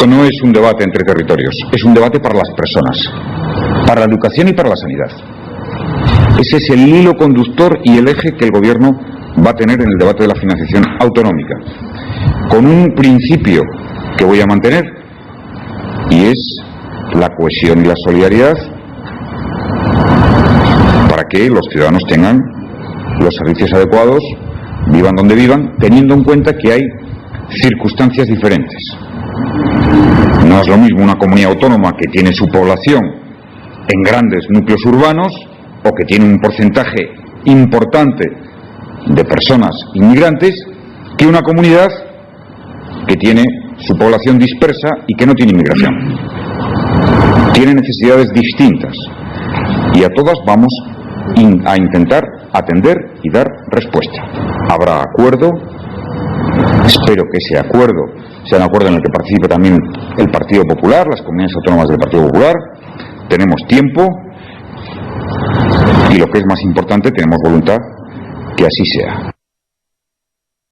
Esto no es un debate entre territorios, es un debate para las personas, para la educación y para la sanidad. Ese es el hilo conductor y el eje que el Gobierno va a tener en el debate de la financiación autonómica, con un principio que voy a mantener, y es la cohesión y la solidaridad para que los ciudadanos tengan los servicios adecuados, vivan donde vivan, teniendo en cuenta que hay circunstancias diferentes. No es lo mismo una comunidad autónoma que tiene su población en grandes núcleos urbanos o que tiene un porcentaje importante de personas inmigrantes que una comunidad que tiene su población dispersa y que no tiene inmigración. Tiene necesidades distintas y a todas vamos a intentar atender y dar respuesta. Habrá acuerdo, espero que ese acuerdo sea un acuerdo en el que participe también el Partido Popular, las comunidades autónomas del Partido Popular. Tenemos tiempo y, lo que es más importante, tenemos voluntad que así sea.